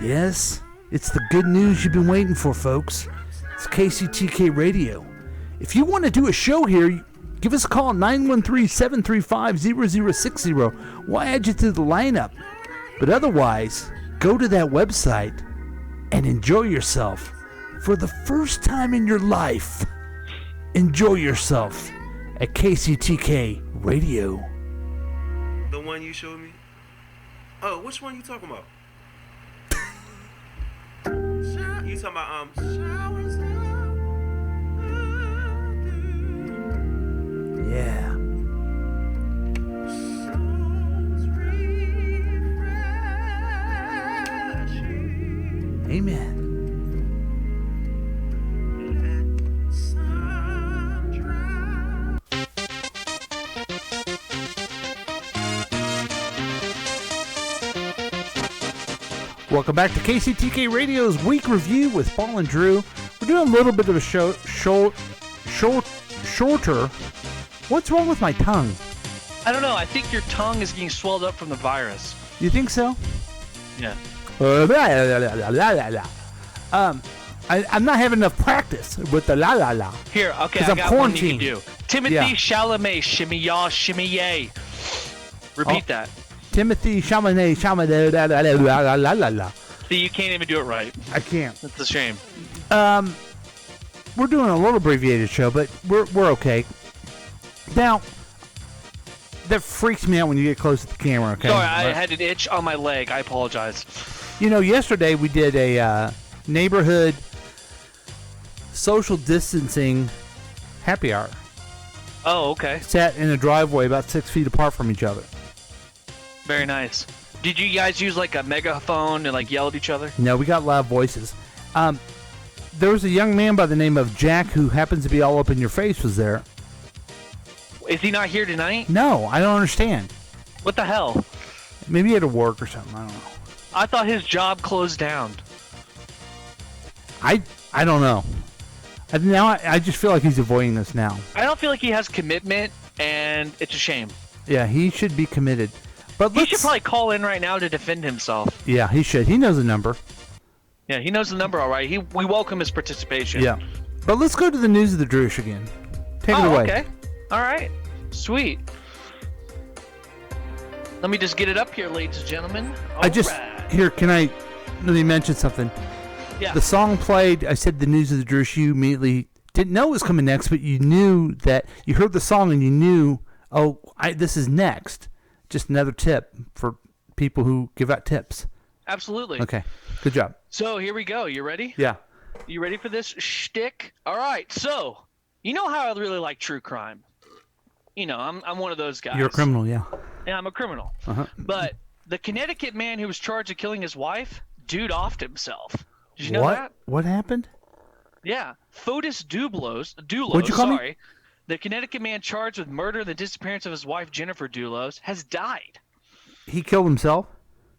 Yes, it's the good news you've been waiting for, folks. It's KCTK Radio. If you want to do a show here, give us a call at 913-735-0060. We'll add you to the lineup. But otherwise, go to that website and enjoy yourself. For the first time in your life, enjoy yourself at KCTK Radio. one you showed me? Oh, which one you talking about? You talking about showers down. Yeah. Amen. Welcome back to KCTK Radio's Week Review with Paul and Drew. We're doing a little bit of a shorter. What's wrong with my tongue? I don't know. I think your tongue is getting swelled up from the virus. You think so? Yeah. I'm not having enough practice with the la la la. Here, okay, I got got one you can quarantined. do. Timothy Chalamet, shimmy y'all, shimmy yay. Repeat that. Timothy Chalamet, la la la la la la. See, you can't even do it right. I can't. That's a shame. We're doing a little abbreviated show, but we're okay. Now, that freaks me out when you get close to the camera. Okay. Sorry, I had an itch on my leg. I apologize. You know, yesterday we did a neighborhood social distancing happy hour. Oh, okay. Sat in a driveway about 6 feet apart from each other. Very nice. Did you guys use like a megaphone and like yell at each other? No, we got loud voices. There was a young man by the name of Jack who happens to be all up in your face was there. Is he not here tonight? No, I don't understand. What the hell? Maybe he had to work or something. I don't know. I thought his job closed down. I don't know. I just feel like he's avoiding this now. I don't feel like he has commitment, and it's a shame. Yeah, he should be committed. But he should probably call in right now to defend himself. Yeah, he should. He knows the number. Yeah, he knows the number all right. We welcome his participation. Yeah. But let's go to the news of the Droosh again. Take it away. Okay. All right. Sweet. Let me just get it up here, ladies and gentlemen. Here, let me mention something. Yeah. The song played, I said the news of the Droosh, you immediately didn't know it was coming next, but you knew that, you heard the song and you knew, this is next. Just another tip for people who give out tips. Absolutely. Okay. Good job. So here we go. You ready? Yeah. You ready for this shtick? All right. So, you know how I really like true crime. You know, I'm one of those guys. You're a criminal, yeah. Yeah, I'm a criminal. Uh-huh. But the Connecticut man who was charged with killing his wife, dude offed himself. Did you know What? that? What happened? Yeah. Fotis Dulos, What'd you call me? sorry. The Connecticut man charged with murder and the disappearance of his wife, Jennifer Dulos, has died. He killed himself?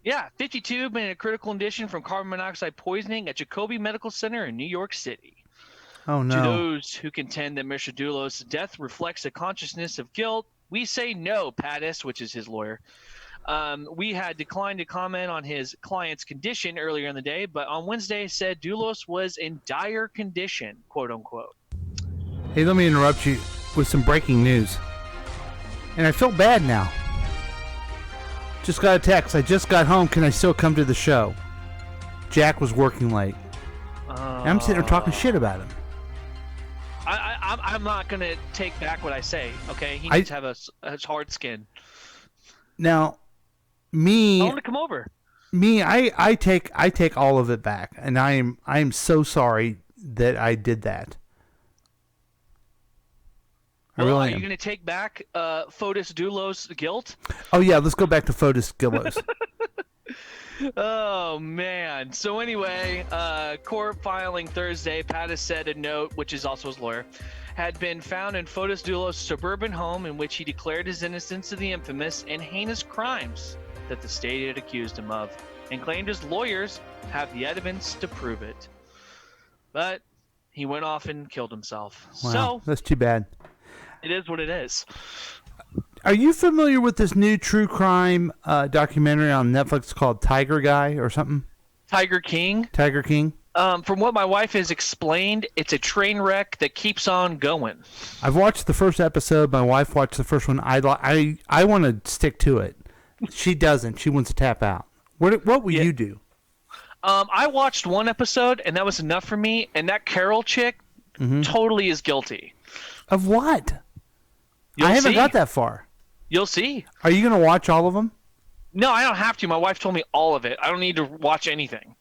Yeah, 52, been in a critical condition from carbon monoxide poisoning at Jacobi Medical Center in New York City. Oh, no. To those who contend that Mr. Dulos' death reflects a consciousness of guilt, we say no, Pattis, which is his lawyer. We had declined to comment on his client's condition earlier in the day, but on Wednesday said Dulos was in dire condition, quote unquote. Hey, let me interrupt you with some breaking news. And I feel bad now. Just got a text. I just got home. Can I still come to the show? Jack was working late. And I'm sitting there talking shit about him. I'm not going to take back what I say, okay? He needs to have a hard skin. Now, me... I want to come over. Me, I take all of it back. And I am so sorry that I did that. Well, are you going to take back Fotis Dulos' guilt? Oh, yeah, let's go back to Fotis Dulos. Oh, man. So anyway, court filing Thursday, Pattis said a note, which is also his lawyer, had been found in Fotis Dulos' suburban home in which he declared his innocence of the infamous and heinous crimes that the state had accused him of, and claimed his lawyers have the evidence to prove it. But he went off and killed himself. Wow, So that's too bad. it is what it is. Are you familiar with this new true crime documentary on Netflix called Tiger Guy or something? Tiger King? Tiger King? From what my wife has explained, it's a train wreck that keeps on going. I've watched the first episode. My wife watched the first one. I want to stick to it. She doesn't. She wants to tap out. What will you do? I watched one episode, and that was enough for me. And that Carol chick totally is guilty. Of what? You'll I haven't see. got that far. You'll see. Are you going to watch all of them? No, I don't have to. My wife told me all of it. I don't need to watch anything.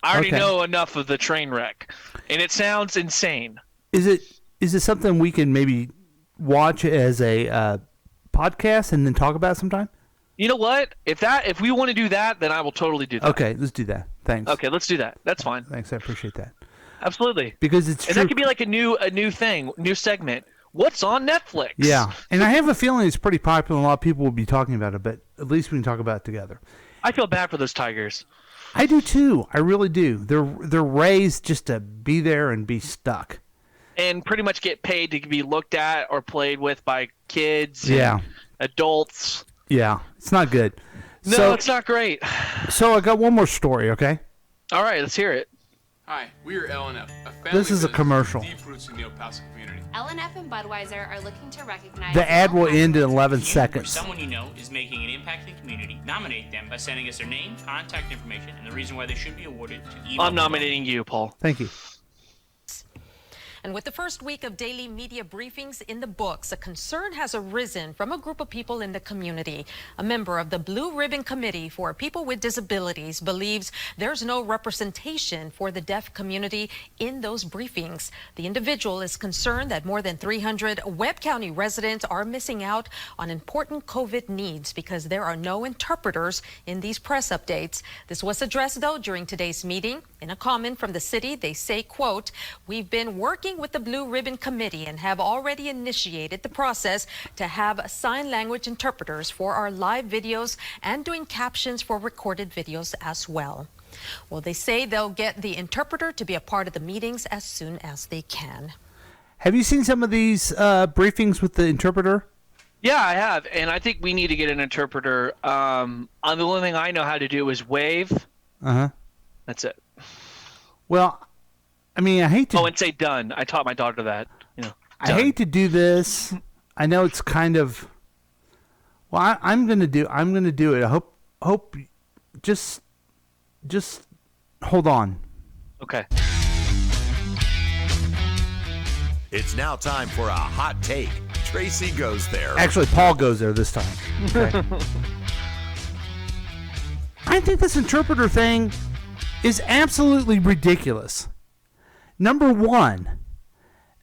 I already know enough of the train wreck, and it sounds insane. Is it something we can maybe watch as a podcast and then talk about sometime? You know what? If we want to do that, then I will totally do that. Okay, let's do that. Thanks. Okay, let's do that. That's fine. Thanks, I appreciate that. Absolutely. Because it's and true. that could be like a new thing, new segment. What's on Netflix? Yeah, and I have a feeling it's pretty popular. And a lot of people will be talking about it, but at least we can talk about it together. I feel bad for those tigers. I do too. I really do. They're raised just to be there and be stuck. And pretty much get paid to be looked at or played with by kids. Yeah. And adults. Yeah, it's not good. No, it's not great. So I got one more story, okay? All right, let's hear it. Hi, we are LNF, a family This is a business commercial. with deep roots in the El Paso community. LNF and Budweiser are looking to recognize The ad will end in 11 If seconds. someone you know is making an impact in the community, nominate them by sending us their name, contact information, and the reason why they should be awarded to email. I'm nominating you, Paul. Thank you. And with the first week of daily media briefings in the books, a concern has arisen from a group of people in the community. A member of the Blue Ribbon Committee for People with Disabilities believes there's no representation for the deaf community in those briefings. The individual is concerned that more than 300 Webb County residents are missing out on important COVID needs because there are no interpreters in these press updates. This was addressed, though, during today's meeting. In a comment from the city, they say, quote, "We've been working with the Blue Ribbon Committee and have already initiated the process to have sign language interpreters for our live videos and doing captions for recorded videos as well." Well, they say they'll get the interpreter to be a part of the meetings as soon as they can. Have you seen some of these briefings with the interpreter? Yeah, I have, and I think we need to get an interpreter. The only thing I know how to do is wave. Uh-huh. That's it. Well, I mean, I hate to... Oh, and say done. I taught my daughter that. You know, I hate to do this. I know it's kind of... Well, I'm gonna do it. I hope just hold on. Okay. It's now time for a hot take. Tracy goes there. Actually, Paul goes there this time. Okay. I think this interpreter thing is absolutely ridiculous. Number one,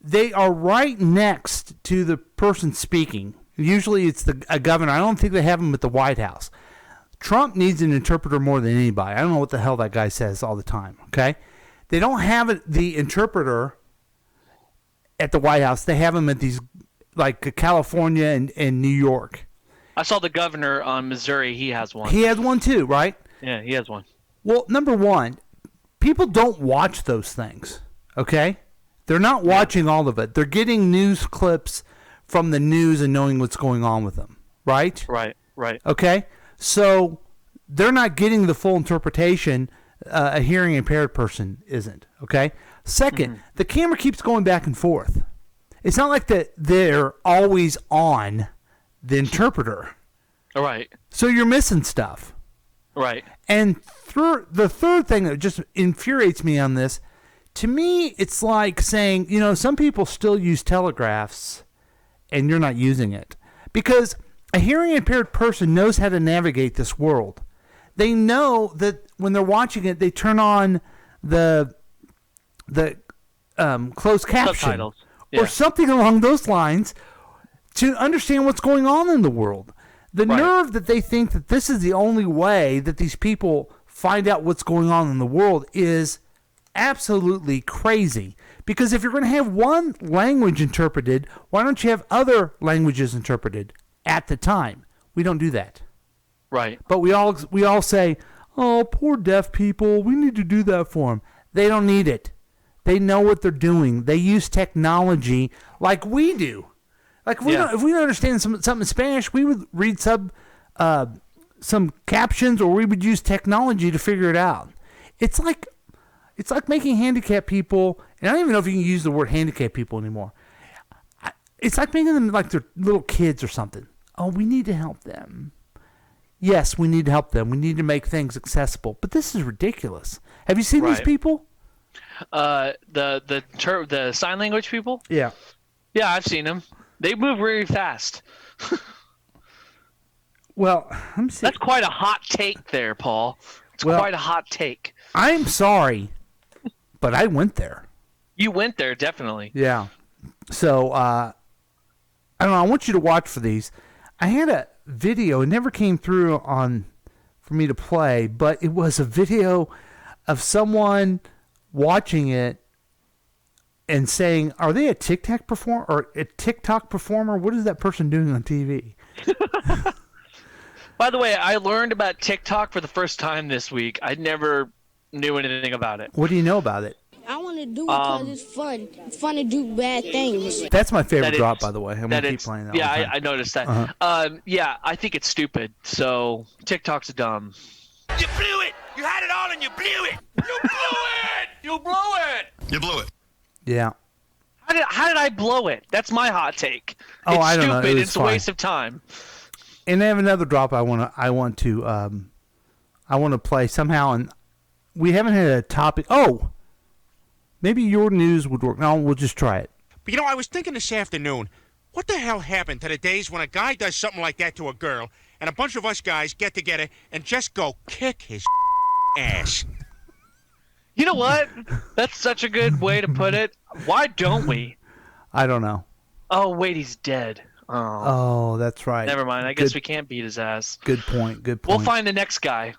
they are right next to the person speaking. Usually it's a governor. I don't think they have him at the White House. Trump needs an interpreter more than anybody. I don't know what the hell that guy says all the time, okay? They don't have the interpreter at the White House. They have him at these, like, California and New York. I saw the governor on Missouri. He has one. He has one too, right? Yeah, he has one. Well, number one, people don't watch those things, okay? They're not watching all of it. They're getting news clips from the news and knowing what's going on with them, right? Right. Okay? So they're not getting the full interpretation a hearing impaired person isn't, okay? Second, the camera keeps going back and forth. It's not like they're always on the interpreter. All right. So you're missing stuff. Right. And the third thing that just infuriates me on this, to me, it's like saying, you know, some people still use telegraphs and you're not using it. Because a hearing impaired person knows how to navigate this world. They know that when they're watching it, they turn on the closed caption Subtitles. Yeah. or something along those lines to understand what's going on in the world. The nerve that they think that this is the only way that these people find out what's going on in the world is absolutely crazy. Because if you're going to have one language interpreted, why don't you have other languages interpreted at the time? We don't do that. Right. But we all say, "Oh, poor deaf people, we need to do that for them." They don't need it. They know what they're doing. They use technology like we do. Like if we don't understand something in Spanish, we would read some captions, or we would use technology to figure it out. It's like making handicapped people, and I don't even know if you can use the word handicapped people anymore. It's like making them like they're little kids or something. Oh, we need to help them. Yes, we need to help them. We need to make things accessible. But this is ridiculous. Have you seen these people? The sign language people? Yeah. Yeah, I've seen them. They move very fast. Well, I'm saying that's quite a hot take there, Paul. It's quite a hot take. I'm sorry, but I went there. You went there, definitely. Yeah. So, I don't know. I want you to watch for these. I had a video. It never came through for me to play, but it was a video of someone watching it and saying, "Are they a TikTok performer or a TikTok performer? What is that person doing on TV?" By the way, I learned about TikTok for the first time this week. I never knew anything about it. What do you know about it? I want to do it because it's fun. It's fun to do bad things. That's my favorite drop, by the way. I'm going to keep playing that. Yeah, all the time. I noticed that. Uh-huh. Yeah, I think it's stupid. So TikTok's dumb. You blew it! You had it all and you blew it! You blew it! You blew it! You blew it. Yeah. How did I blow it? That's my hot take. Oh, it's I don't know. stupid. It was It's a fine. waste of time. And I have another drop I want to play somehow, and we haven't had a topic. Oh, maybe your news would work. No, we'll just try it. But I was thinking this afternoon, what the hell happened to the days when a guy does something like that to a girl, and a bunch of us guys get together and just go kick his ass? You know what? That's such a good way to put it. Why don't we? I don't know. Oh, wait, he's dead. Oh, that's right. Never mind. I guess we can't beat his ass. Good point. Good We'll point. find the next guy.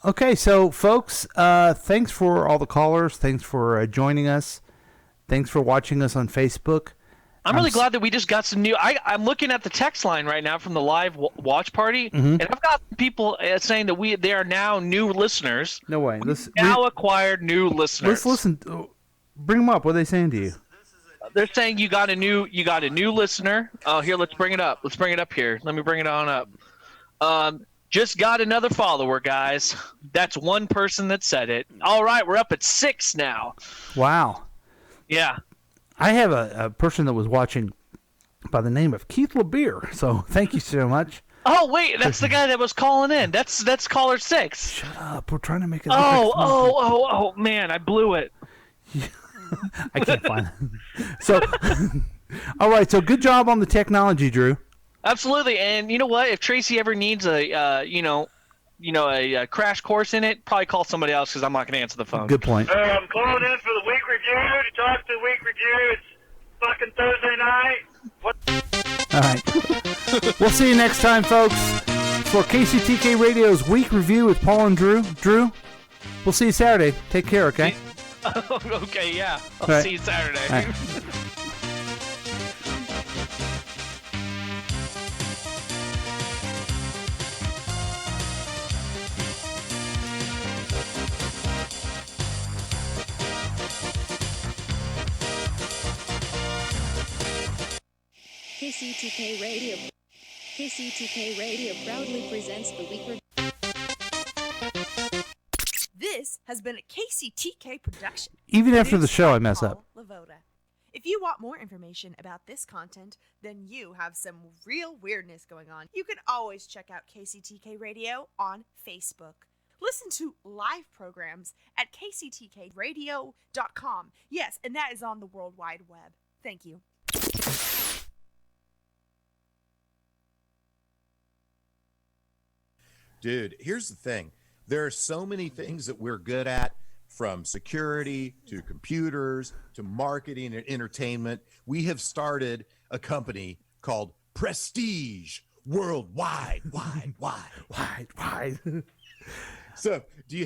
Okay, so folks, thanks for all the callers. Thanks for joining us. Thanks for watching us on Facebook. I'm really glad that we just got some new. I'm looking at the text line right now from the live watch party, Mhm. and I've got people saying that they are now new listeners. No way. Acquired new listeners. Let's listen. Bring them up. What are they saying to you? They're saying you got a new listener. Oh, here, let's bring it up. Let's bring it up here. Let me bring it on up. Just got another follower, guys. That's one person that said it. All right, we're up at 6 now. Wow. Yeah. I have a person that was watching by the name of Keith LeBeer. So thank you so much. Oh wait, that's the guy that was calling in. That's caller 6. Shut up. We're trying to make it. Oh man, I blew it. I can't find it. So, all right. So good job on the technology, Drew. Absolutely, and you know what? If Tracy ever needs a a crash course in it, probably call somebody else because I'm not going to answer the phone. Good point. I'm calling in for the week review to talk to week review. It's fucking Thursday night. What? All right. We'll see you next time, folks, for KCTK Radio's week review with Paul and Drew. Drew, we'll see you Saturday. Take care, okay? Okay, yeah. I'll All right. see you Saturday. All right. KCTK Radio. KCTK Radio proudly presents the week review. This has been a KCTK production. Even after the Produced show, by I mess Paul up. Lavoda. If you want more information about this content, then you have some real weirdness going on. You can always check out KCTK Radio on Facebook. Listen to live programs at kctkradio.com. Yes, and that is on the World Wide Web. Thank you. Dude, here's the thing. There are so many things that we're good at, from security to computers to marketing and entertainment. We have started a company called Prestige Worldwide. Wide. Wide. So, do you